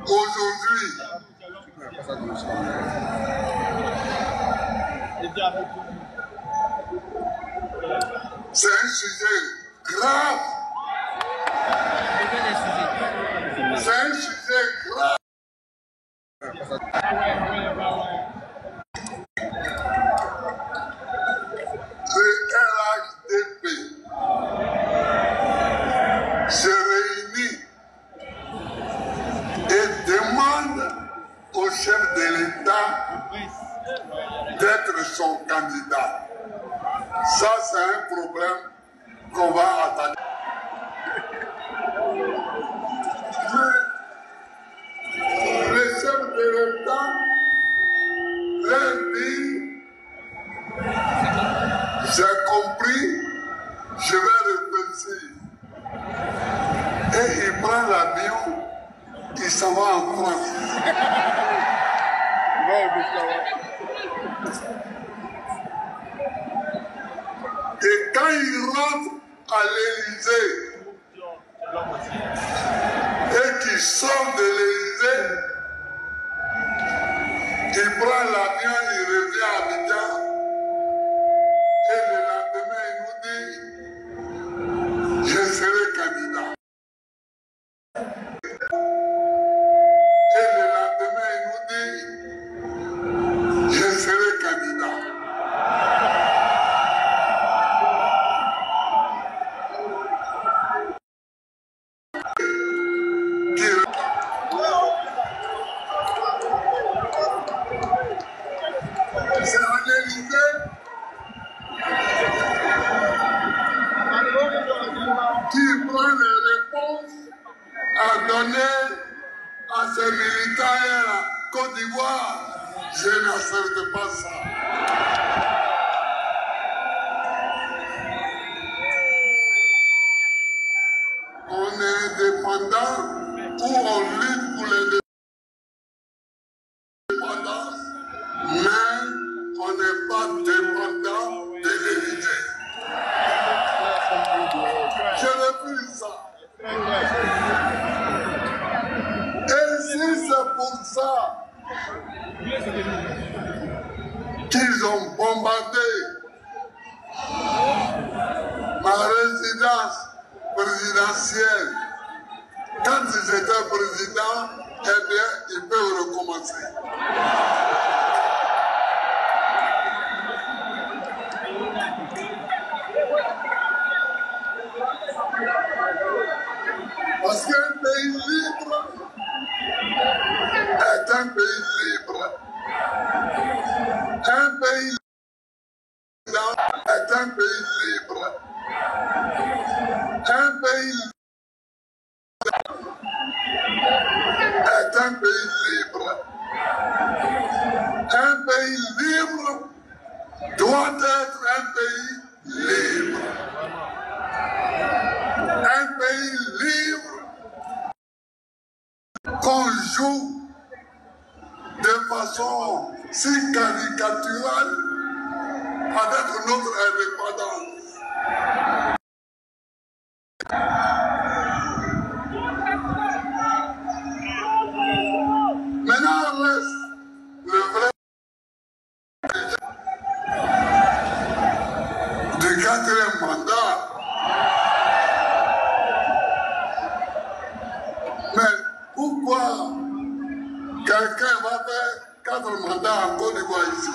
Aujourd'hui, c'est un sujet grave. C'est un sujet grave. Le RHDP se réunit et demande au chef de l'État d'être son candidat. Ça, c'est un problème qu'on va attaquer. Le chef de l'État leur dit, j'ai compris, je vais réfléchir. Et il prend l'avion, il s'en va en France. Et quand il rentre à l'Élysée et qu'il sort de l'Élysée, il prend l'avion, il revient à Abidjan et le lendemain il nous dit je serai candidat. Et le lendemain il nous dit je serai candidat. C'est en Élysée qui prend les réponses à donner à ces militaires à Côte d'Ivoire. Je n'accepte pas ça. On est indépendant ou on lutte pour l'indépendance, mais on n'est pas dépendant de l'Élysée. Je refuse ça. Et si c'est pour ça qu'ils ont bombardé ma résidence présidentielle, quand ils étaient présidents, eh bien, ils peuvent recommencer. Parce qu'un pays libre est un pays libre. Un pays libre est un pays libre. Un pays libre est un pays libre. Un pays libre doit être un pays libre. Un pays libre qu'on joue de façon si caricaturale avec notre indépendance. Maintenant, reste le vrai du quatrième mandat. Mais pourquoi quelqu'un va faire 4 mandats en Côte d'Ivoire ici?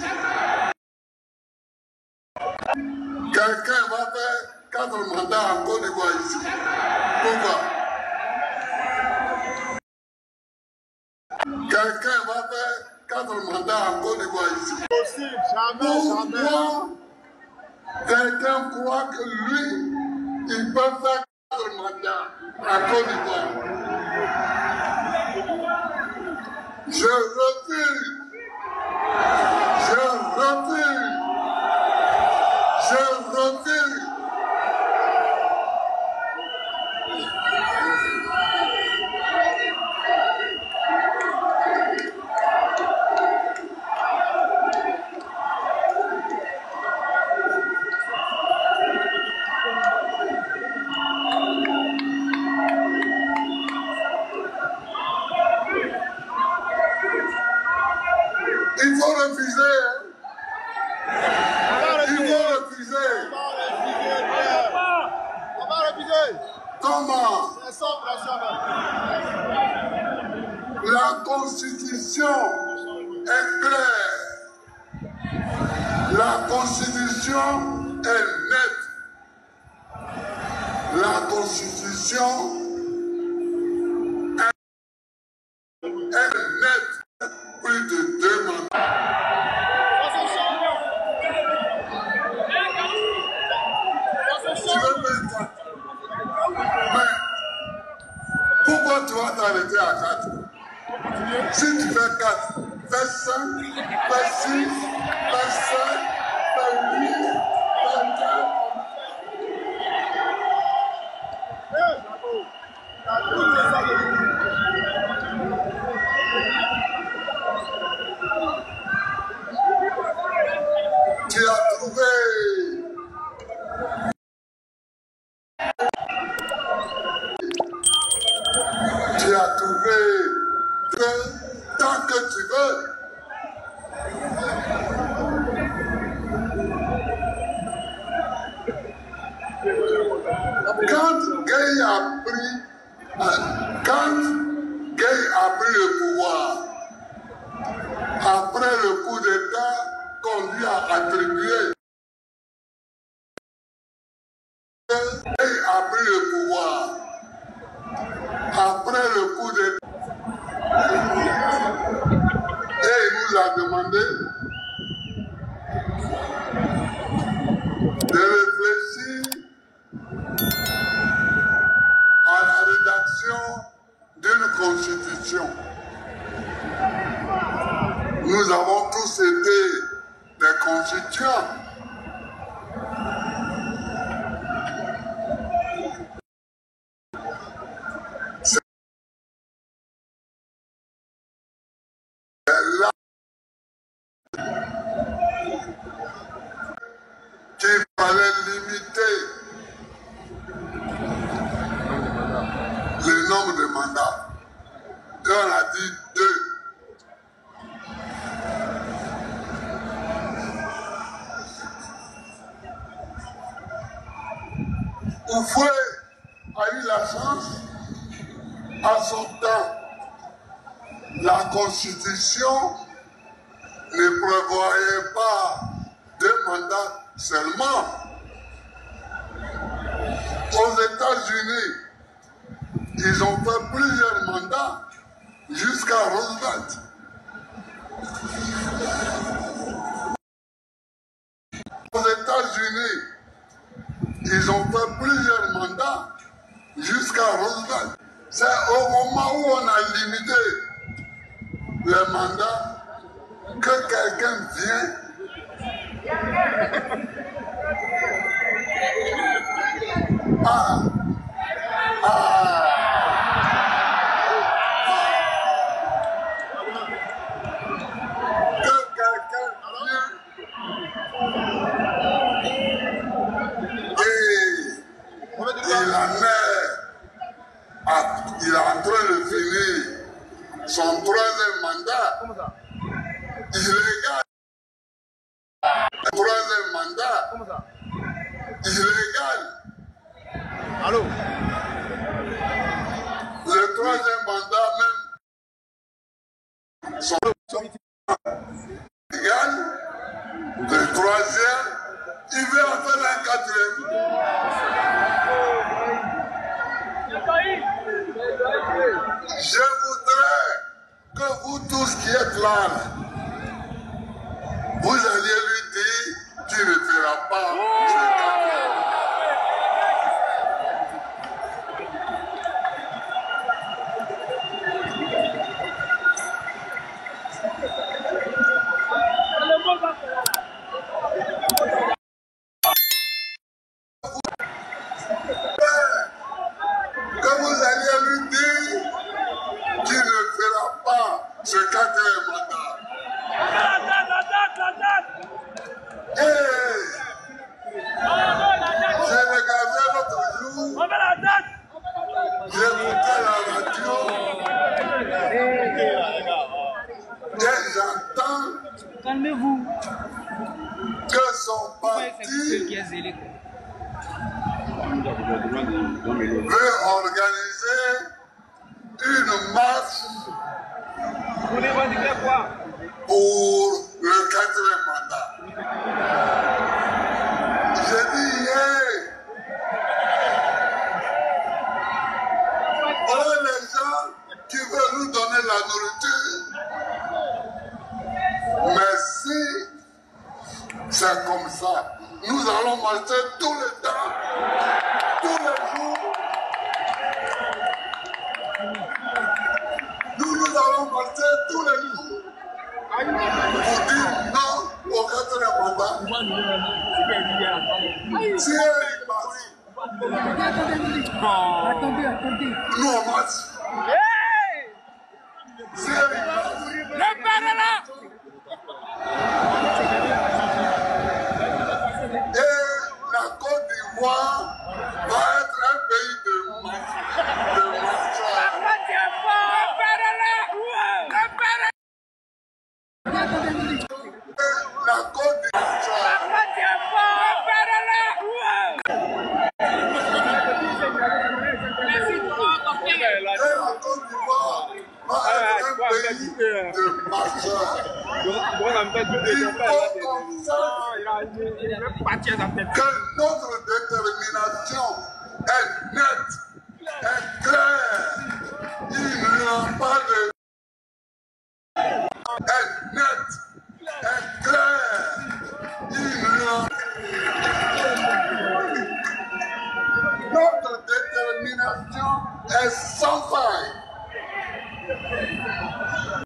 Quelqu'un va faire 4 mandats en Côte d'Ivoire ici. Pourquoi? Quelqu'un va faire 4 mandats en Côte d'Ivoire ici. Pourquoi quelqu'un croit que lui, il peut faire 4 mandats en Côte d'Ivoire? Je refuse. Je refuse. Je refuse. pression. La Constitution est claire. La Constitution est nette. La Constitution est nette. Plus de 2 mandats. Tu veux mettre. Mais pourquoi tu vas t'arrêter à 4? Si tu fais 4, fais 5, fais 6, fais 7, fais 8, fais 9. Tu as trouvé. Tu as trouvé que tant que tu veux. Quand Gay a pris le pouvoir, après le coup d'État qu'on lui a attribué, Gay a pris le pouvoir, après le coup d'État, et il nous a demandé de réfléchir à la rédaction d'une constitution. Nous avons tous été des constituants. C'est là qu'il fallait limiter le nombre de mandats. Et on a dit 2. Oufoué a eu la chance, à son temps, la Constitution ne prévoyait pas 2 mandats seulement. Aux États-Unis, ils ont fait plusieurs mandats jusqu'à Roosevelt. Aux États-Unis, ils ont fait plusieurs mandats jusqu'à Roosevelt. C'est au moment où on a limité les mandats que quelqu'un vient. Il est en train de finir son 3e mandat. Illégal. 3e mandat. Illégal. Allô? Le 3e mandat même. Son illégal. Le 3e, il veut en faire un 4e. Je voudrais que vous tous qui êtes là, vous alliez lui dire qu'il ne fera pas ce 4e. Que vous alliez lui dire qu'il ne fera pas ce 4e mandat. J'ai regardé l'autre jour, j'écoutais la radio et j'entends Calmez-vous. que son parti veut organiser une marche pour le 4e mandat. J'ai dit hier, voilà les gens qui veulent nous donner la nourriture. Mais si c'est comme ça, nous allons marcher tout le temps, tous les jours. Nous allons marcher tous les jours pour dire non au 4e mandat. Si il passe, nous on marche. Si il passe, et la Côte d'Ivoire va être un pays de marcheurs. La Côte d'Ivoire va être un pays de marcheurs. Il faut comme ça que notre détermination est nette, est claire. Il n'y a pas de... est nette, est claire. Il n'y a... Notre détermination est sans faille.